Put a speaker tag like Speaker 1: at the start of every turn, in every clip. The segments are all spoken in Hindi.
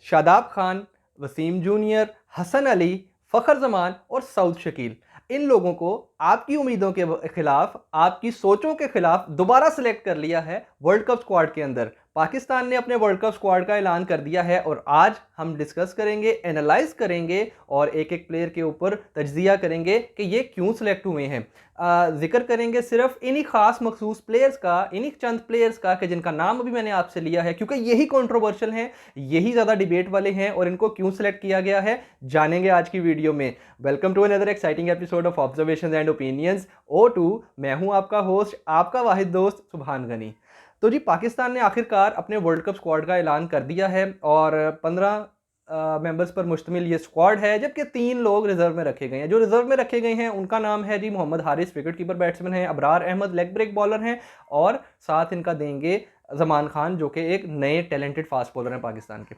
Speaker 1: शादाब खान, वसीम जूनियर, हसन अली, फ़खर जमान और सऊद शकील, इन लोगों को आपकी उम्मीदों के खिलाफ, आपकी सोचों के खिलाफ दोबारा सिलेक्ट कर लिया है वर्ल्ड कप स्क्वाड के अंदर। पाकिस्तान ने अपने वर्ल्ड कप स्क्वाड का ऐलान कर दिया है और आज हम डिस्कस करेंगे, एनालाइज करेंगे और एक एक प्लेयर के ऊपर तज्जिया करेंगे कि ये क्यों सिलेक्ट हुए हैं। जिक्र करेंगे सिर्फ इन्हीं खास मखसूस प्लेयर्स का, इन्हीं चंद प्लेयर्स का कि जिनका नाम अभी मैंने आपसे लिया है, क्योंकि यही कंट्रोवर्शियल हैं, यही ज़्यादा डिबेट वाले हैं और इनको क्यों सिलेक्ट किया गया है जानेंगे आज की वीडियो में। Welcome to another exciting episode of observations and opinions O2। मैं हूं आपका होस्ट, आपका वाहिद दोस्त सुभान गनी। तो जी, पाकिस्तान ने आखिरकार अपने वर्ल्ड कप स्क्वाड का ऐलान कर दिया है और 15 मेंबर्स पर मुश्तमिल ये स्क्वाड है, जबकि 3 लोग रिजर्व में रखे गए हैं। जो रिजर्व में रखे गए हैं उनका नाम है जी Mohammad Haris, wicketkeeper batsman हैं, Abrar Ahmed leg break bowler हैं और साथ इनका देंगे जमान खान, जो कि एक नए टैलेंटेड फास्ट बॉलर हैं पाकिस्तान के।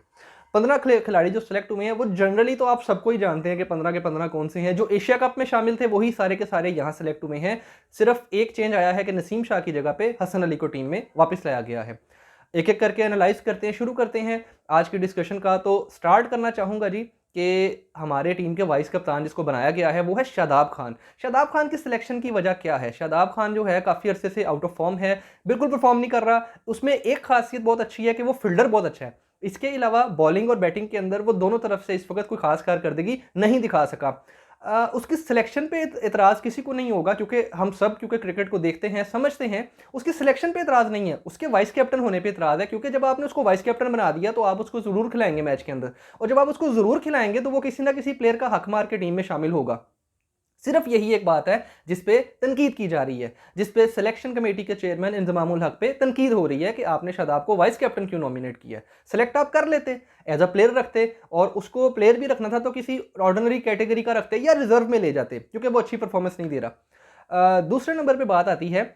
Speaker 1: 15 खिलाड़ी जो सिलेक्ट हुए हैं वो जनरली तो आप सबको ही जानते हैं कि 15 के 15 कौन से हैं। जो एशिया कप में शामिल थे वही सारे के सारे यहाँ सेलेक्ट हुए हैं। सिर्फ एक चेंज आया है कि नसीम शाह की जगह पे हसन अली को टीम में वापस लाया गया है। एक एक करके एनालाइज करते हैं, शुरू करते हैं आज की डिस्कशन का। तो स्टार्ट करना चाहूँगा जी कि हमारे टीम के वाइस कप्तान जिसको बनाया गया है वो है शादाब खान। शादाब खान की सिलेक्शन की वजह क्या है? शादाब खान जो है काफ़ी अरसे से आउट ऑफ फॉर्म है, बिल्कुल परफॉर्म नहीं कर रहा। उसमें एक खासियत बहुत अच्छी है कि वो फील्डर बहुत अच्छा है। इसके अलावा बॉलिंग और बैटिंग के अंदर वो दोनों तरफ से इस वक्त कोई खास कारकर्दगी नहीं दिखा सका। उसकी सिलेक्शन पे एतराज़ किसी को नहीं होगा, क्योंकि हम सब क्योंकि क्रिकेट को देखते हैं, समझते हैं। उसकी सिलेक्शन पे एतराज़ नहीं है, उसके वाइस कैप्टन होने पे एतराज़ है, क्योंकि जब आपने उसको वाइस कैप्टन बना दिया तो आप उसको ज़रूर खिलाएंगे मैच के अंदर, और जब आप उसको ज़रूर खिलाएंगे तो वो किसी ना किसी प्लेयर का हक मार के टीम में शामिल होगा। सिर्फ यही एक बात है जिस पे तनकीद की जा रही है, जिस पे सिलेक्शन कमेटी के चेयरमैन इंजमामुल हक पे तनकीद हो रही है कि आपने शादाब को वाइस कैप्टन क्यों नॉमिनेट किया। सिलेक्ट आप कर लेते, एज अ प्लेयर रखते, और उसको प्लेयर भी रखना था तो किसी ऑर्डिनरी कैटेगरी का रखते या रिजर्व में ले जाते, क्योंकि वो अच्छी परफॉर्मेंस नहीं दे रहा। दूसरे नंबर पर बात आती है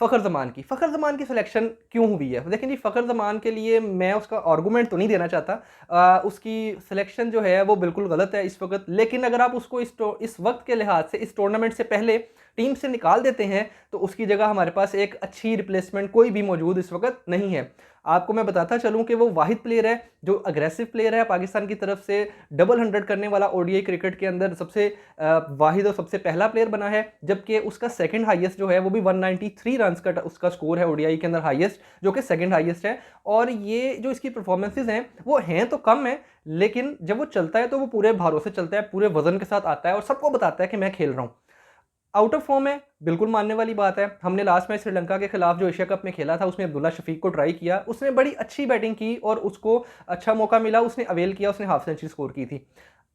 Speaker 1: फ़खर ज़मान की। फ़खर ज़मान की सिलेक्शन क्यों हुई है? देखें जी, फ़खर ज़मान के लिए मैं उसका आर्गूमेंट तो नहीं देना चाहता। उसकी सिलेक्शन जो है वो बिल्कुल गलत है इस वक्त, लेकिन अगर आप उसको इस वक्त के लिहाज से, इस टूर्नामेंट से पहले टीम से निकाल देते हैं तो उसकी जगह हमारे पास एक अच्छी रिप्लेसमेंट कोई भी मौजूद इस वक्त नहीं है। आपको मैं बताता चलूं कि वो वाहिद प्लेयर है जो अग्रेसिव प्लेयर है पाकिस्तान की तरफ से, डबल 100 करने वाला ओडीआई क्रिकेट के अंदर सबसे वाहिद और सबसे पहला प्लेयर बना है, जबकि उसका सेकंड हाईएस्ट जो है वो भी 193 रन का उसका स्कोर है ओडीआई के अंदर हाईएस्ट, जो कि सेकंड हाईएस्ट है। और ये जो इसकी परफॉर्मेंसेज हैं वो हैं तो कम है, लेकिन जब वो चलता है तो वो पूरे भरोसे चलता है, पूरे वजन के साथ आता है और सबको बताता है कि मैं खेल रहा हूँ। आउट ऑफ फॉर्म है, बिल्कुल मानने वाली बात है। हमने लास्ट मैच श्रीलंका के खिलाफ जो एशिया कप में खेला था उसमें अब्दुल्ला शफीक को ट्राई किया, उसने बड़ी अच्छी बैटिंग की और उसको अच्छा मौका मिला, उसने अवेल किया, उसने हाफ सेंचुरी स्कोर की थी।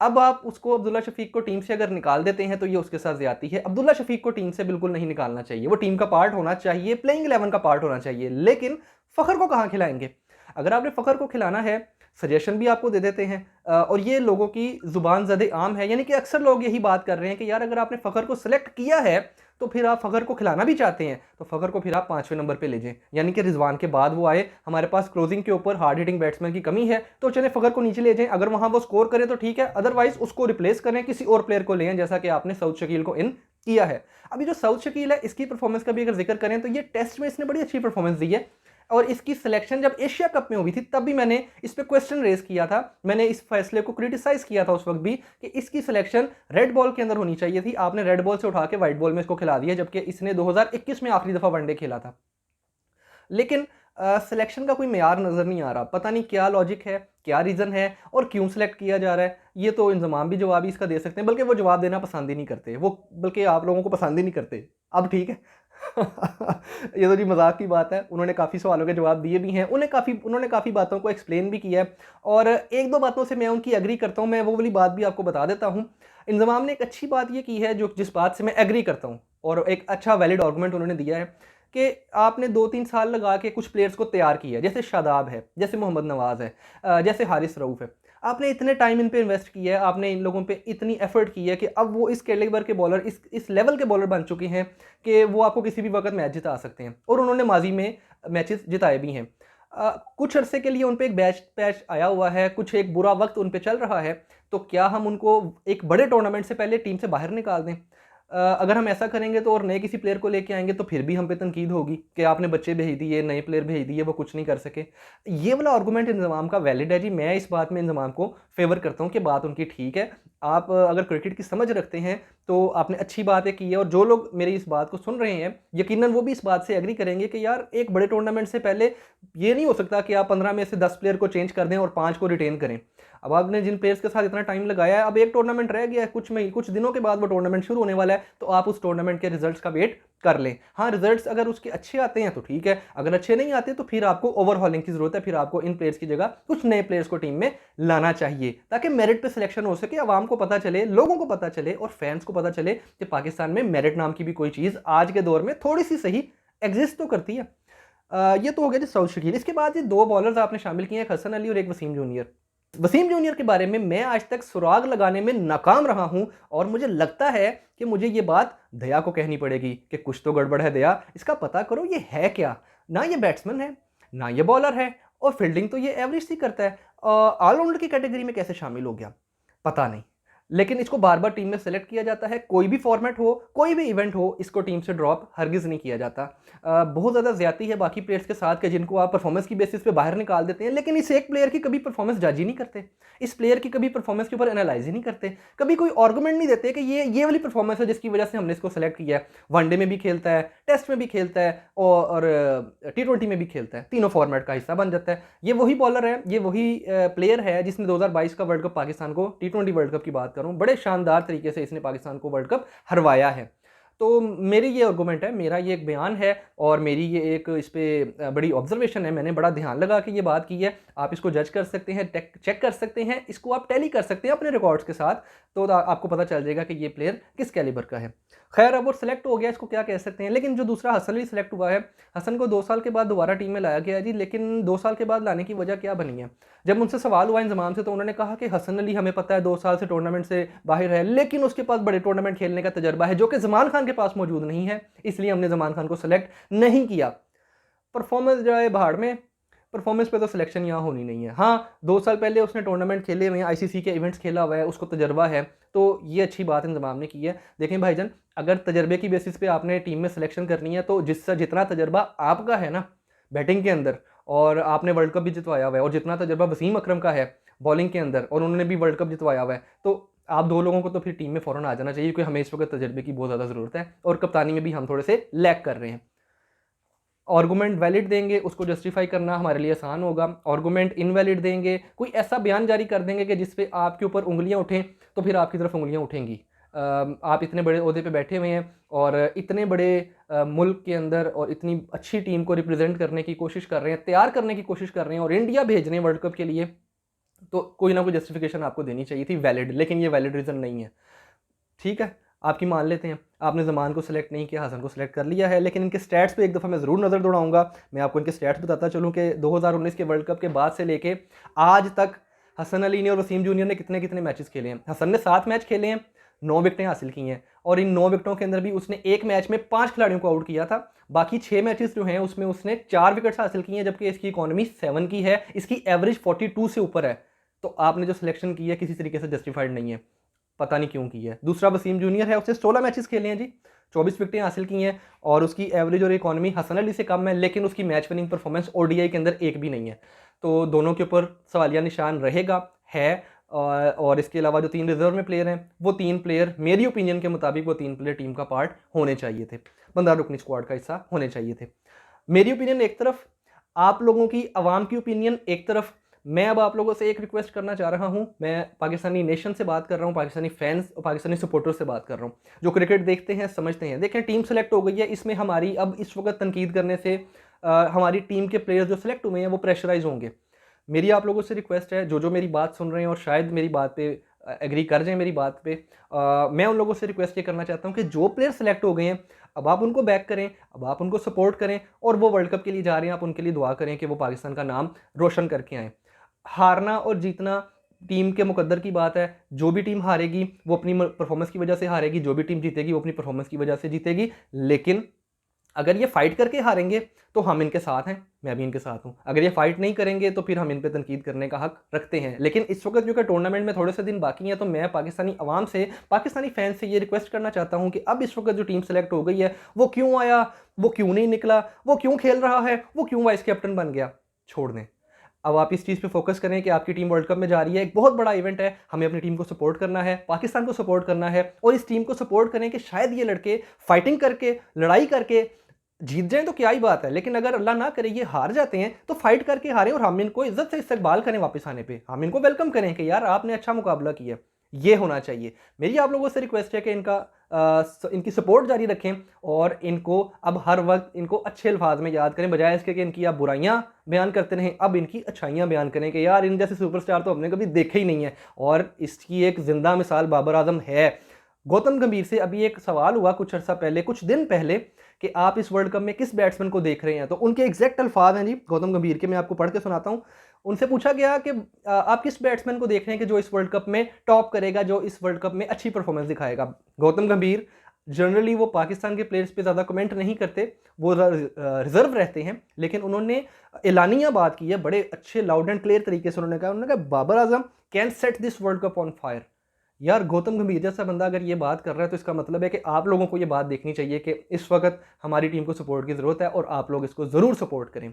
Speaker 1: अब आप उसको, अब्दुल्ला शफीक को टीम से अगर निकाल देते हैं तो ये उसके साथ ज्यादती है। अब्दुल्ला शफीक को टीम से बिल्कुल नहीं निकालना चाहिए, वो टीम का पार्ट होना चाहिए, प्लेइंग 11 का पार्ट होना चाहिए। लेकिन फ़खर को कहाँ खिलाएंगे? अगर आपने फ़खर को खिलाना है, सजेशन भी आपको दे देते हैं और ये लोगों की ज़ुबान ज़द आम है, यानी कि अक्सर लोग यही बात कर रहे हैं कि यार अगर आपने फ़खर को सिलेक्ट किया है तो फिर आप फ़खर को खिलाना भी चाहते हैं तो फ़खर को फिर आप 5वें नंबर पे ले जाएं, यानी कि रिजवान के बाद वो आए। हमारे पास क्लोजिंग के ऊपर हार्ड हिटिंग बैट्समैन की कमी है तो चले फ़खर को नीचे ले जाएं, अगर वहां वो स्कोर करे तो ठीक है, अदरवाइज उसको रिप्लेस करें, किसी और प्लेयर को लें, जैसा कि आपने सऊद शकील को इन किया है। अभी जो सऊद शकील है इसकी परफॉर्मेंस का भी अगर जिक्र करें तो ये टेस्ट में इसने बड़ी अच्छी परफॉर्मेंस दी है, और इसकी सिलेक्शन जब एशिया कप में हुई थी तब भी मैंने इस पे क्वेश्चन रेज किया था, मैंने इस फैसले को क्रिटिसाइज किया था उस वक्त भी कि इसकी सिलेक्शन रेड बॉल के अंदर होनी चाहिए थी। आपने रेड बॉल से उठा के व्हाइट बॉल में इसको खिला दिया, जबकि इसने 2021 में आखिरी दफा वनडे खेला था। लेकिन सिलेक्शन का कोई मेयार नज़र नहीं आ रहा, पता नहीं क्या लॉजिक है, क्या रीज़न है और क्यों सिलेक्ट किया जा रहा है। ये तो इंजमाम भी जवाब ही इसका दे सकते हैं, बल्कि वो जवाब देना पसंद ही नहीं करते, वो बल्कि आप लोगों को पसंद ही नहीं करते। अब ठीक है ये तो जी मजाक की बात है, उन्होंने काफ़ी सवालों के जवाब दिए भी हैं, उन्होंने काफ़ी बातों को एक्सप्लेन भी किया है, और एक दो बातों से मैं उनकी एग्री करता हूँ। मैं वो वाली बात भी आपको बता देता हूँ। इंजमाम ने एक अच्छी बात ये की है जो जिस बात से मैं एग्री करता हूँ, और एक अच्छा वैलिड आर्गूमेंट उन्होंने दिया है कि आपने 2-3 साल लगा के कुछ प्लेयर्स को तैयार किया, जैसे शादाब है, जैसे मोहम्मद नवाज है, जैसे हारिस रऊफ है। आपने इतने टाइम इन पे इन्वेस्ट किया है, आपने इन लोगों पे इतनी एफर्ट की है कि अब वो इस कैलिबर के बॉलर, इस लेवल के बॉलर बन चुके हैं कि वो आपको किसी भी वक्त मैच जिता सकते हैं, और उन्होंने माजी में मैचेस जिताए भी हैं। कुछ अरसे के लिए उन पे एक बैच पैच आया हुआ है, कुछ एक बुरा वक्त उन पे चल रहा है, तो क्या हम उनको एक बड़े टूर्नामेंट से पहले टीम से बाहर निकाल दें? अगर हम ऐसा करेंगे तो और नए किसी प्लेयर को लेके आएंगे तो फिर भी हम पे तनकीद होगी कि आपने बच्चे भेज दिए, नए प्लेयर भेज दिए, वो कुछ नहीं कर सके। ये वाला आर्गूमेंट इंजमाम का वैलिड है जी। मैं इस बात में इंजमाम को फेवर करता हूँ कि बात उनकी ठीक है। आप अगर क्रिकेट की समझ रखते हैं तो आपने अच्छी बातें की है, और जो लोग मेरी इस बात को सुन रहे हैं यकीनन वो भी इस बात से एग्री करेंगे कि यार एक बड़े टूर्नामेंट से पहले ये नहीं हो सकता कि आप 15 में से 10 प्लेयर को चेंज कर दें और 5 को रिटेन करें। अब आपने जिन प्लेयर्स के साथ इतना टाइम लगाया है, अब एक टूर्नामेंट रह गया है, कुछ दिनों के बाद वो टूर्नामेंट शुरू होने वाला है, तो आप उस टूर्नामेंट के रिजल्ट्स का वेट कर लें। हाँ, रिजल्ट्स अगर उसके अच्छे आते हैं तो ठीक है, अगर अच्छे नहीं आते तो फिर आपको ओवरहॉलिंग की जरूरत है, फिर आपको इन प्लेयर्स की जगह कुछ नए प्लेयर्स को टीम में लाना चाहिए ताकि मेरिट पे सिलेक्शन हो सके, आवाम को पता चले, लोगों को पता चले और फैंस को पता चले कि पाकिस्तान में मेरिट नाम की भी कोई चीज़ आज के दौर में थोड़ी सी सही एग्जिस्ट तो करती है। ये तो हो गया जी सऊद शकील। इसके बाद ये दो बॉलर्स आपने शामिल किए हैं, एक हसन अली और एक वसीम जूनियर। वसीम जूनियर के बारे में मैं आज तक सुराग लगाने में नाकाम रहा हूं, और मुझे लगता है कि मुझे ये बात दया को कहनी पड़ेगी कि कुछ तो गड़बड़ है दया, इसका पता करो ये है क्या। ना ये बैट्समैन है, ना ये बॉलर है, और फील्डिंग तो ये एवरेज सी करता है। ऑलराउंडर की कैटेगरी में कैसे शामिल हो गया पता नहीं, लेकिन इसको बार बार टीम में सेलेक्ट किया जाता है। कोई भी फॉर्मेट हो, कोई भी इवेंट हो, इसको टीम से ड्रॉप हरगिज नहीं किया जाता। बहुत ज़्यादा ज्यादती है बाकी प्लेयर्स के साथ कि जिनको आप परफॉर्मेंस की बेसिस पे बाहर निकाल देते हैं, लेकिन इस एक प्लेयर की कभी परफॉर्मेंस जज ही नहीं करते, इस प्लेयर की कभी परफॉर्मेंस के ऊपर एनालाइज ही नहीं करते, कभी कोई आर्गूमेंट नहीं देते कि ये वाली परफॉर्मेंस है जिसकी वजह से हमने इसको सेलेक्ट किया है। वनडे में भी खेलता है, टेस्ट में भी खेलता है, और T20 में भी खेलता है, तीनों फॉर्मेट का हिस्सा बन जाता है। ये वही बॉलर है, ये वही प्लेयर है जिसने 2022 का वर्ल्ड कप पाकिस्तान को, T20 वर्ल्ड कप की बात करूं, बड़े शानदार तरीके से इसने पाकिस्तान को वर्ल्ड कप हरवाया है। तो मेरी ये आर्गूमेंट है, मेरा ये एक बयान है, और मेरी ये एक इस पर बड़ी ऑब्जर्वेशन है, मैंने बड़ा ध्यान लगा के ये बात की है। आप इसको जज कर सकते हैं, चेक कर सकते हैं, इसको आप टैली कर सकते हैं अपने रिकॉर्ड्स के साथ, तो आपको पता चल जाएगा कि ये प्लेयर किस कैलिबर का है। खैर, अब वो सिलेक्ट हो गया, इसको क्या कह सकते हैं। लेकिन जो दूसरा हसन अली सिलेक्ट हुआ है, हसन को 2 साल के बाद दोबारा टीम में लाया गया है जी। लेकिन 2 साल के बाद लाने की वजह क्या बनी है? जब उनसे सवाल हुआ इंजमाम से तो उन्होंने कहा कि हसन अली हमें पता है 2 साल से टूर्नामेंट से बाहर है, लेकिन उसके पास बड़े टूर्नामेंट खेलने का तजर्बा है जो कि जमान खान के पास मौजूद नहीं है, इसलिए हमने जमान खान को सिलेक्ट नहीं किया। परफॉर्मेंस जो है भाड़ में, परफॉर्मेंस पे तो सिलेक्शन यहाँ होनी नहीं है। हाँ, 2 साल पहले उसने टूर्नामेंट खेले हुए हैं, ICC के इवेंट्स खेला हुआ है, उसको तजर्बा है, तो ये अच्छी बात इंतजाम ने की है। देखें भाईजान, अगर तजर्बे की बेसिस पे आपने टीम में सिलेक्शन करनी है तो जितना तजर्बा आपका है ना बैटिंग के अंदर, और आपने वर्ल्ड कप भी जितवाया हुआ है, और जितना तजर्बा वसीम अकरम का है बॉलिंग के अंदर, और उन्होंने भी वर्ल्ड कप जितवाया हुआ है, तो आप 2 लोगों को तो फिर टीम में फ़ौरन आ जाना चाहिए, क्योंकि हमें इस वक्त तजर्बे की बहुत ज़्यादा ज़रूरत है, और कप्तानी में भी हम थोड़े से लैक कर रहे हैं। आर्गूमेंट वैलिड देंगे, उसको जस्टिफाई करना हमारे लिए आसान होगा। आर्गूमेंट इनवैलिड देंगे, कोई ऐसा बयान जारी कर देंगे कि जिस पे आपके ऊपर उंगलियां उठें, तो फिर आपकी तरफ उंगलियां उठेंगी। आप इतने बड़े ओहदे पे बैठे हुए हैं, और इतने बड़े मुल्क के अंदर और इतनी अच्छी टीम को रिप्रेजेंट करने की कोशिश कर रहे हैं, तैयार करने की कोशिश कर रहे हैं, और इंडिया भेज रहे हैं वर्ल्ड कप के लिए, तो कोई ना कोई जस्टिफिकेशन आपको देनी चाहिए थी वैलिड, लेकिन ये वैलिड रीज़न नहीं है। ठीक है, आपकी मान लेते हैं, आपने ज़मान को सिलेक्ट नहीं किया, हसन को सिलेक्ट कर लिया है, लेकिन इनके स्टैट्स पे एक दफ़ा मैं ज़रूर नज़र दौड़ाऊंगा। मैं आपको इनके स्टैट्स बताता चलूँ कि 2019 के वर्ल्ड कप के बाद से लेके आज तक हसन अली ने और वसीम जूनियर ने कितने कितने मैचेस खेले हैं। हसन ने 7 मैच खेले हैं, 9 विकेटें हासिल की हैं, और इन 9 विकेटों के अंदर भी उसने एक मैच में 5 खिलाड़ियों को आउट किया था। बाकी 6 मैचेस जो हैं उसमें उसने 4 विकेट्स हासिल की हैं, जबकि इसकी इकॉनमी 7 की है, इसकी एवरेज 42 से ऊपर है। तो आपने जो सिलेक्शन की है किसी तरीके से जस्टिफाइड नहीं है, पता नहीं क्यों की है। दूसरा वसीम जूनियर है, उसने 16 मैचेस खेले हैं जी, 24 विकेटें हासिल की हैं, और उसकी एवरेज और इकॉनमी हसन अली से कम है, लेकिन उसकी मैच विनिंग परफॉर्मेंस ODI के अंदर एक भी नहीं है। तो दोनों के ऊपर सवालिया निशान रहेगा है। और इसके अलावा जो 3 रिजर्व में प्लेयर हैं, वो 3 प्लेयर मेरी ओपिनियन के मुताबिक वो 3 प्लेयर टीम का पार्ट होने चाहिए थे, 15 रुकनी स्क्वाड का हिस्सा होने चाहिए थे। मेरी ओपिनियन एक तरफ, आप लोगों की आवाम की ओपिनियन एक तरफ। मैं अब आप लोगों से एक रिक्वेस्ट करना चाह रहा हूं, मैं पाकिस्तानी नेशन से बात कर रहा हूं, पाकिस्तानी फैंस और पाकिस्तानी सपोर्टर से बात कर रहा हूं, जो क्रिकेट देखते हैं, समझते हैं। देखें, टीम सेलेक्ट हो गई है, इसमें हमारी अब इस वक्त तनकीद करने से हमारी टीम के प्लेयर्स जो सिलेक्ट हुए हैं वो प्रेशराइज होंगे। मेरी आप लोगों से रिक्वेस्ट है, जो मेरी बात सुन रहे हैं और शायद मेरी बात पे एग्री कर जाएं मेरी बात पे, मैं उन लोगों से रिक्वेस्ट ये करना चाहता हूं कि जो प्लेयर सेलेक्ट हो गए हैं, अब आप उनको बैक करें, अब आप उनको सपोर्ट करें, और वो वर्ल्ड कप के लिए जा रहे हैं, आप उनके लिए दुआ करें कि वो पाकिस्तान का नाम रोशन करके आएँ। हारना और जीतना टीम के मुकद्दर की बात है। जो भी टीम हारेगी वो अपनी परफॉर्मेंस की वजह से हारेगी, जो भी टीम जीतेगी वो अपनी परफॉर्मेंस की वजह से जीतेगी। लेकिन अगर ये फाइट करके हारेंगे तो हम इनके साथ हैं, मैं भी इनके साथ हूं। अगर ये फाइट नहीं करेंगे तो फिर हम इन पे तनकीद करने का हक रखते हैं। लेकिन इस वक्त जो कि टूर्नामेंट में थोड़े से दिन बाकी हैं, तो मैं पाकिस्तानी अवाम से, पाकिस्तानी फैंस से ये रिक्वेस्ट करना चाहता हूं कि अब इस वक्त जो टीम सेलेक्ट हो गई है, वो क्यों आया, वो क्यों नहीं निकला, वो क्यों खेल रहा है, वो क्यों वाइस कैप्टन बन गया, छोड़ दें। अब आप इस चीज़ पे फोकस करें कि आपकी टीम वर्ल्ड कप में जा रही है, एक बहुत बड़ा इवेंट है, हमें अपनी टीम को सपोर्ट करना है, पाकिस्तान को सपोर्ट करना है, और इस टीम को सपोर्ट करें कि शायद ये लड़के फाइटिंग करके, लड़ाई करके जीत जाएं तो क्या ही बात है। लेकिन अगर अल्लाह ना करे ये हार जाते हैं तो फाइट करके हारें, और हम इनको इज्जत से इस्तकबाल करें वापस आने पे, हम इनको वेलकम करें कि यार आपने अच्छा मुकाबला किया। ये होना चाहिए। मेरी आप लोगों से रिक्वेस्ट है कि इनकी सपोर्ट जारी रखें, और इनको अब हर वक्त इनको अच्छे अल्फाज में याद करें, बजाय इसके कि इनकी आप बुराइयां बयान करते रहें, अब इनकी अच्छाइयां बयान करें कि यार इन जैसे सुपरस्टार तो हमने कभी देखे ही नहीं है। और इसकी एक जिंदा मिसाल बाबर आजम है। गौतम गंभीर से अभी एक सवाल हुआ कुछ अर्सा पहले, कुछ दिन पहले, कि आप इस वर्ल्ड कप में किस बैट्समैन को देख रहे हैं, तो उनके एग्जैक्ट अल्फाज हैं जी गौतम गंभीर के, मैं आपको पढ़ के सुनाता हूं। उनसे पूछा गया कि आप किस बैट्समैन को देख रहे हैं कि जो इस वर्ल्ड कप में टॉप करेगा, जो इस वर्ल्ड कप में अच्छी परफॉर्मेंस दिखाएगा। गौतम गंभीर जनरली वो पाकिस्तान के प्लेयर्स पे ज़्यादा कमेंट नहीं करते, वो रिजर्व रहते हैं, लेकिन उन्होंने एलानिया बात की है, बड़े अच्छे लाउड एंड क्लियर तरीके से उन्होंने कहा Babar Azam can set this world cup on fire. यार गौतम गंभीर जैसा बंदा अगर ये बात कर रहा है तो इसका मतलब है कि आप लोगों को ये बात देखनी चाहिए कि इस वक्त हमारी टीम को सपोर्ट की ज़रूरत है, और आप लोग इसको ज़रूर सपोर्ट करें।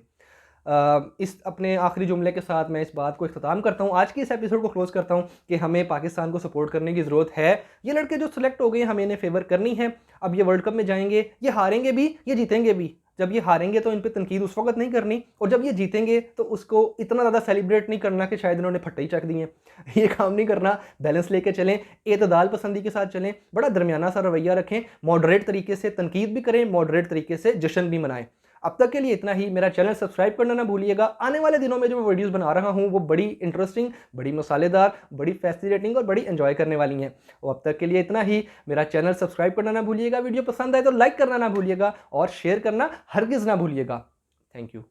Speaker 1: इस अपने आखिरी जुमले के साथ मैं इस बात को इख्तिताम करता हूँ, आज की इस एपिसोड को क्लोज करता हूँ कि हमें पाकिस्तान को सपोर्ट करने की ज़रूरत है। ये लड़के जो सिलेक्ट हो गए हमें इन्हें फेवर करनी है। अब ये वर्ल्ड कप में जाएंगे, ये हारेंगे भी, ये जीतेंगे भी। जब ये हारेंगे तो इन पे तनकीद उस वक्त नहीं करनी, और जब ये जीतेंगे तो उसको इतना ज़्यादा सेलिब्रेट नहीं करना कि शायद इन्होंने फट्टे ही चक दिए हैं। ये काम नहीं करना, बैलेंस लेके चलें, एतदाल पसंदी के साथ चलें, बड़ा दरमियाना सा रवैया रखें, मॉडरेट तरीके से तनकीद भी करें, मॉडरेट तरीके से जश्न भी मनाएं। अब तक के लिए इतना ही। मेरा चैनल सब्सक्राइब करना ना भूलिएगा। आने वाले दिनों में जो मैं वीडियोस बना रहा हूं वो बड़ी इंटरेस्टिंग, बड़ी मसालेदार, बड़ी फैसिनेटिंग और बड़ी एंजॉय करने वाली हैं। और अब तक के लिए इतना ही। मेरा चैनल सब्सक्राइब करना ना भूलिएगा। वीडियो पसंद आए तो लाइक करना ना भूलिएगा, और शेयर करना हरगिज़ ना भूलिएगा। Thank you.